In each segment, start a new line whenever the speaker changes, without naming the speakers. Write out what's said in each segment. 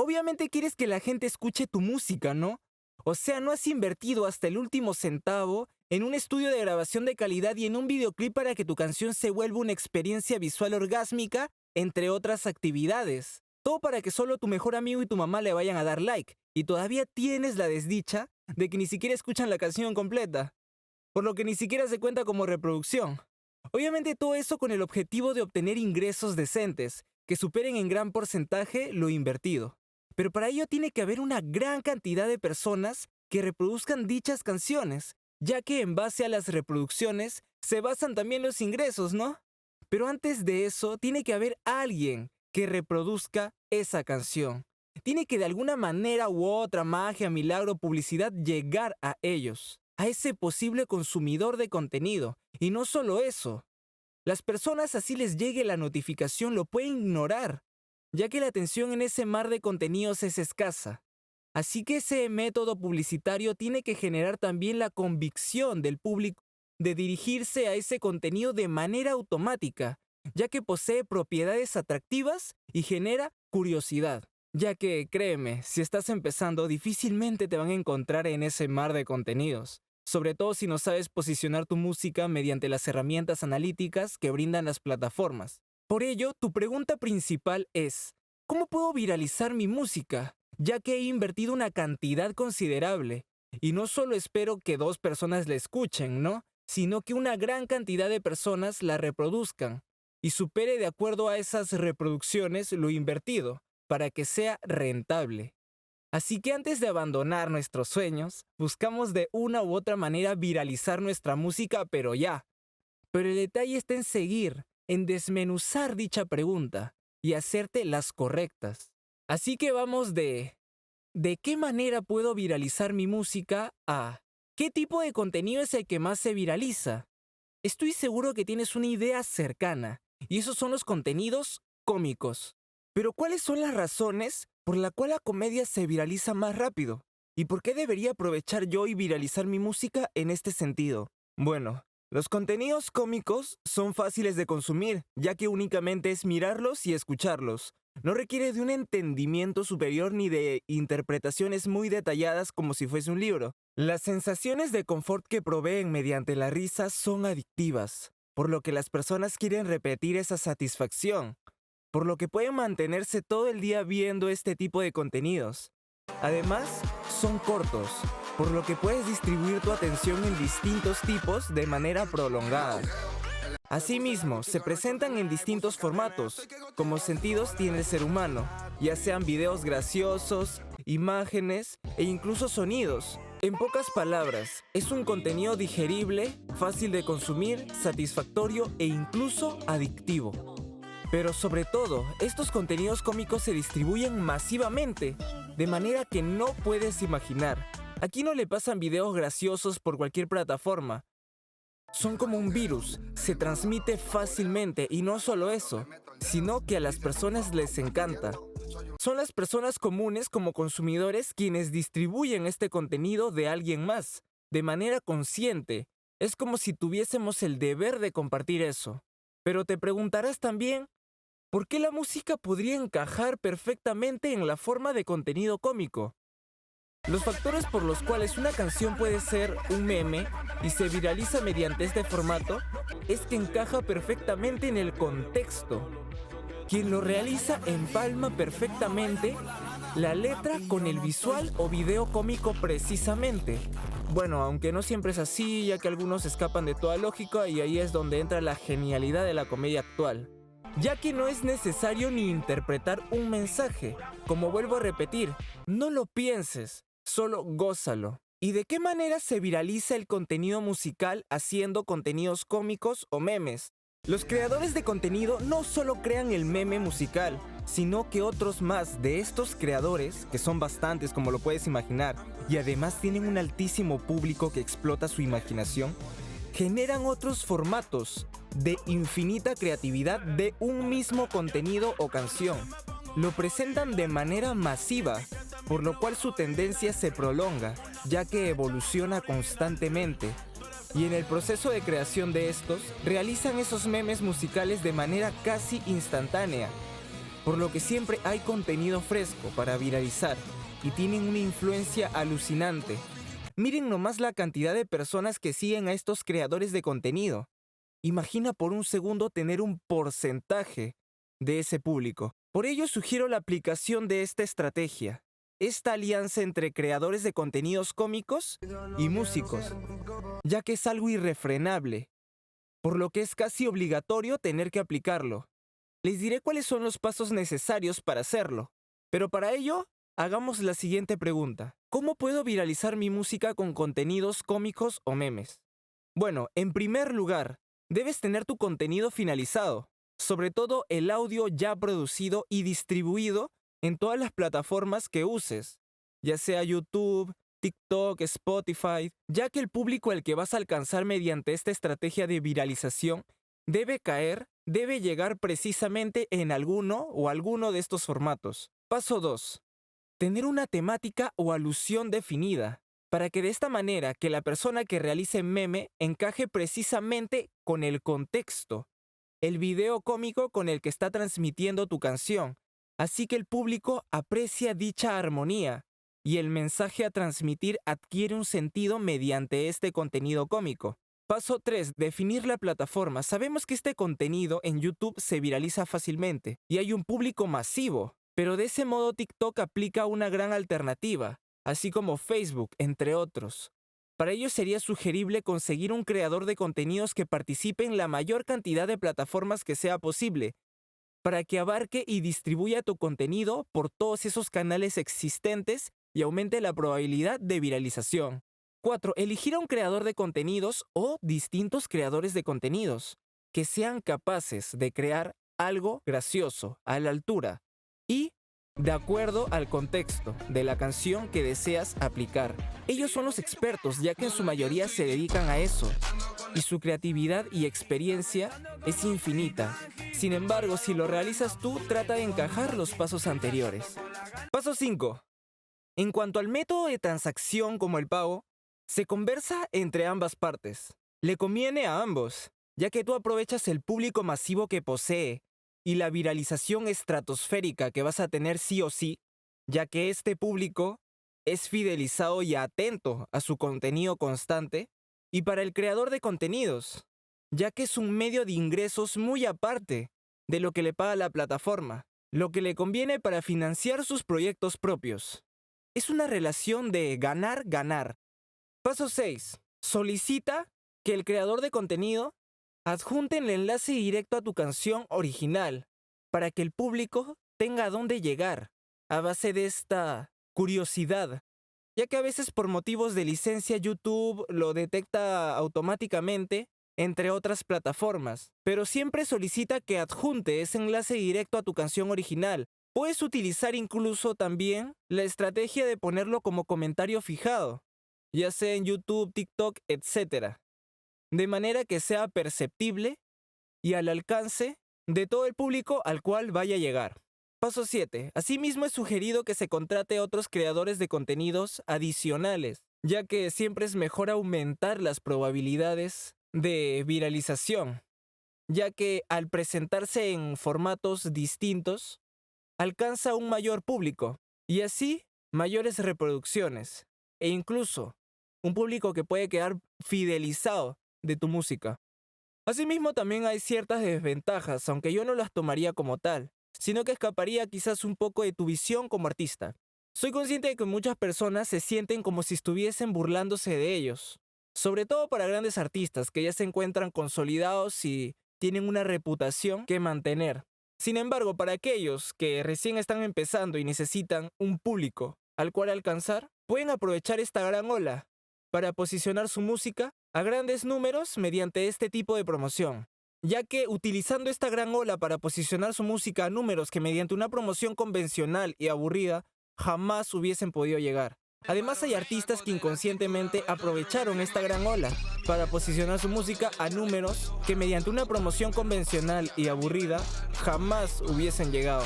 Obviamente quieres que la gente escuche tu música, ¿no? O sea, no has invertido hasta el último centavo en un estudio de grabación de calidad y en un videoclip para que tu canción se vuelva una experiencia visual orgásmica, entre otras actividades. Todo para que solo tu mejor amigo y tu mamá le vayan a dar like. Y todavía tienes la desdicha de que ni siquiera escuchan la canción completa, por lo que ni siquiera se cuenta como reproducción. Obviamente todo eso con el objetivo de obtener ingresos decentes, que superen en gran porcentaje lo invertido. Pero para ello tiene que haber una gran cantidad de personas que reproduzcan dichas canciones, ya que en base a las reproducciones se basan también los ingresos, ¿no? Pero antes de eso tiene que haber alguien que reproduzca esa canción. Tiene que de alguna manera u otra, magia, milagro, publicidad, llegar a ellos, a ese posible consumidor de contenido. Y no solo eso, las personas así les llegue la notificación lo pueden ignorar, ya que la atención en ese mar de contenidos es escasa. Así que ese método publicitario tiene que generar también la convicción del público de dirigirse a ese contenido de manera automática, ya que posee propiedades atractivas y genera curiosidad. Ya que, créeme, si estás empezando, difícilmente te van a encontrar en ese mar de contenidos. Sobre todo si no sabes posicionar tu música mediante las herramientas analíticas que brindan las plataformas. Por ello, tu pregunta principal es, ¿cómo puedo viralizar mi música? Ya que he invertido una cantidad considerable. Y no solo espero que 2 personas la escuchen, ¿no? Sino que una gran cantidad de personas la reproduzcan y supere de acuerdo a esas reproducciones lo invertido, para que sea rentable. Así que antes de abandonar nuestros sueños, buscamos de una u otra manera viralizar nuestra música, pero ya. Pero el detalle está en seguir, en desmenuzar dicha pregunta y hacerte las correctas. Así que vamos ¿de qué manera puedo viralizar mi música? A ¿qué tipo de contenido es el que más se viraliza? Estoy seguro que tienes una idea cercana, y esos son los contenidos cómicos. Pero ¿cuáles son las razones por la cual la comedia se viraliza más rápido? ¿Y por qué debería aprovechar yo y viralizar mi música en este sentido? Bueno, los contenidos cómicos son fáciles de consumir, ya que únicamente es mirarlos y escucharlos. No requiere de un entendimiento superior ni de interpretaciones muy detalladas como si fuese un libro. Las sensaciones de confort que proveen mediante la risa son adictivas, por lo que las personas quieren repetir esa satisfacción, por lo que pueden mantenerse todo el día viendo este tipo de contenidos. Además, son cortos, por lo que puedes distribuir tu atención en distintos tipos de manera prolongada. Asimismo, se presentan en distintos formatos, como sentidos tiene el ser humano, ya sean videos graciosos, imágenes e incluso sonidos. En pocas palabras, es un contenido digerible, fácil de consumir, satisfactorio e incluso adictivo. Pero sobre todo, estos contenidos cómicos se distribuyen masivamente, de manera que no puedes imaginar. Aquí no le pasan videos graciosos por cualquier plataforma. Son como un virus, se transmite fácilmente y no solo eso, sino que a las personas les encanta. Son las personas comunes como consumidores quienes distribuyen este contenido de alguien más, de manera consciente. Es como si tuviésemos el deber de compartir eso. Pero te preguntarás también, ¿por qué la música podría encajar perfectamente en la forma de contenido cómico? Los factores por los cuales una canción puede ser un meme y se viraliza mediante este formato es que encaja perfectamente en el contexto. Quien lo realiza empalma perfectamente la letra con el visual o video cómico precisamente. Bueno, aunque no siempre es así, ya que algunos escapan de toda lógica y ahí es donde entra la genialidad de la comedia actual. Ya que no es necesario ni interpretar un mensaje. Como vuelvo a repetir, no lo pienses, solo gózalo. ¿Y de qué manera se viraliza el contenido musical haciendo contenidos cómicos o memes? Los creadores de contenido no solo crean el meme musical, sino que otros más de estos creadores, que son bastantes como lo puedes imaginar, y además tienen un altísimo público que explota su imaginación, generan otros formatos de infinita creatividad de un mismo contenido o canción. Lo presentan de manera masiva, por lo cual su tendencia se prolonga, ya que evoluciona constantemente. Y en el proceso de creación de estos, realizan esos memes musicales de manera casi instantánea. por lo que siempre hay contenido fresco para viralizar y tienen una influencia alucinante. Miren nomás la cantidad de personas que siguen a estos creadores de contenido. Imagina por un segundo tener un porcentaje de ese público. Por ello sugiero la aplicación de esta estrategia, esta alianza entre creadores de contenidos cómicos y músicos, ya que es algo irrefrenable, por lo que es casi obligatorio tener que aplicarlo. Les diré cuáles son los pasos necesarios para hacerlo, pero para ello, hagamos la siguiente pregunta. ¿Cómo puedo viralizar mi música con contenidos cómicos o memes? Bueno, en primer lugar, debes tener tu contenido finalizado, sobre todo el audio ya producido y distribuido en todas las plataformas que uses, ya sea YouTube, TikTok, Spotify, ya que el público al que vas a alcanzar mediante esta estrategia de viralización debe llegar precisamente en alguno de estos formatos. Paso 2. Tener una temática o alusión definida, para que de esta manera que la persona que realice meme encaje precisamente con el contexto, el video cómico con el que está transmitiendo tu canción, así que el público aprecia dicha armonía y el mensaje a transmitir adquiere un sentido mediante este contenido cómico. Paso 3. Definir la plataforma. Sabemos que este contenido en YouTube se viraliza fácilmente y hay un público masivo, pero de ese modo TikTok aplica una gran alternativa, así como Facebook, entre otros. Para ello sería sugerible conseguir un creador de contenidos que participe en la mayor cantidad de plataformas que sea posible, para que abarque y distribuya tu contenido por todos esos canales existentes y aumente la probabilidad de viralización. 4. Elegir a un creador de contenidos o distintos creadores de contenidos que sean capaces de crear algo gracioso, a la altura y de acuerdo al contexto de la canción que deseas aplicar. Ellos son los expertos, ya que en su mayoría se dedican a eso, y su creatividad y experiencia es infinita. Sin embargo, si lo realizas tú, trata de encajar los pasos anteriores. Paso 5. En cuanto al método de transacción como el pago, se conversa entre ambas partes. Le conviene a ambos, ya que tú aprovechas el público masivo que posee y la viralización estratosférica que vas a tener sí o sí, ya que este público es fidelizado y atento a su contenido constante, y para el creador de contenidos, ya que es un medio de ingresos muy aparte de lo que le paga la plataforma, lo que le conviene para financiar sus proyectos propios. Es una relación de ganar-ganar. Paso 6. Solicita que el creador de contenido adjunte el enlace directo a tu canción original para que el público tenga a dónde llegar a base de esta curiosidad, ya que a veces por motivos de licencia YouTube lo detecta automáticamente, entre otras plataformas, pero siempre solicita que adjunte ese enlace directo a tu canción original. Puedes utilizar incluso también la estrategia de ponerlo como comentario fijado, ya sea en YouTube, TikTok, etc., de manera que sea perceptible y al alcance de todo el público al cual vaya a llegar. Paso 7. Asimismo, es sugerido que se contrate a otros creadores de contenidos adicionales, ya que siempre es mejor aumentar las probabilidades de viralización, ya que al presentarse en formatos distintos, alcanza un mayor público y así mayores reproducciones e incluso un público que puede quedar fidelizado de tu música. Asimismo, también hay ciertas desventajas, aunque yo no las tomaría como tal, sino que escaparía quizás un poco de tu visión como artista. Soy consciente de que muchas personas se sienten como si estuviesen burlándose de ellos, sobre todo para grandes artistas que ya se encuentran consolidados y tienen una reputación que mantener. Sin embargo, para aquellos que recién están empezando y necesitan un público al cual alcanzar, pueden aprovechar esta gran ola para posicionar su música a grandes números mediante este tipo de promoción, ya que utilizando esta gran ola para posicionar su música a números que mediante una promoción convencional y aburrida jamás hubiesen podido llegar. Además, hay artistas que inconscientemente aprovecharon esta gran ola para posicionar su música a números que mediante una promoción convencional y aburrida jamás hubiesen llegado.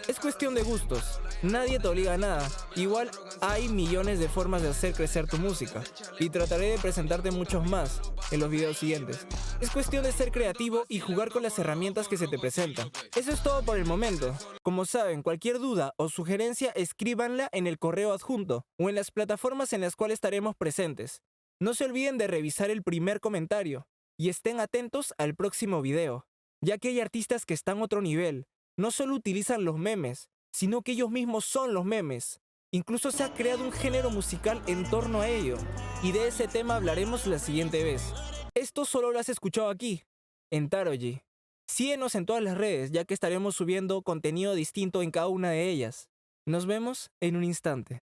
Es cuestión de gustos, nadie te obliga a nada. Igual hay millones de formas de hacer crecer tu música y trataré de presentarte muchos más. en los videos siguientes. Es cuestión de ser creativo y jugar con las herramientas que se te presentan. Eso es todo por el momento. Como saben, cualquier duda o sugerencia escríbanla en el correo adjunto o en las plataformas en las cuales estaremos presentes. No se olviden de revisar el primer comentario y estén atentos al próximo video, ya que hay artistas que están a otro nivel. No solo utilizan los memes, sino que ellos mismos son los memes. Incluso se ha creado un género musical en torno a ello, y de ese tema hablaremos la siguiente vez. Esto solo lo has escuchado aquí, en Taroji. Síguenos en todas las redes, ya que estaremos subiendo contenido distinto en cada una de ellas. Nos vemos en un instante.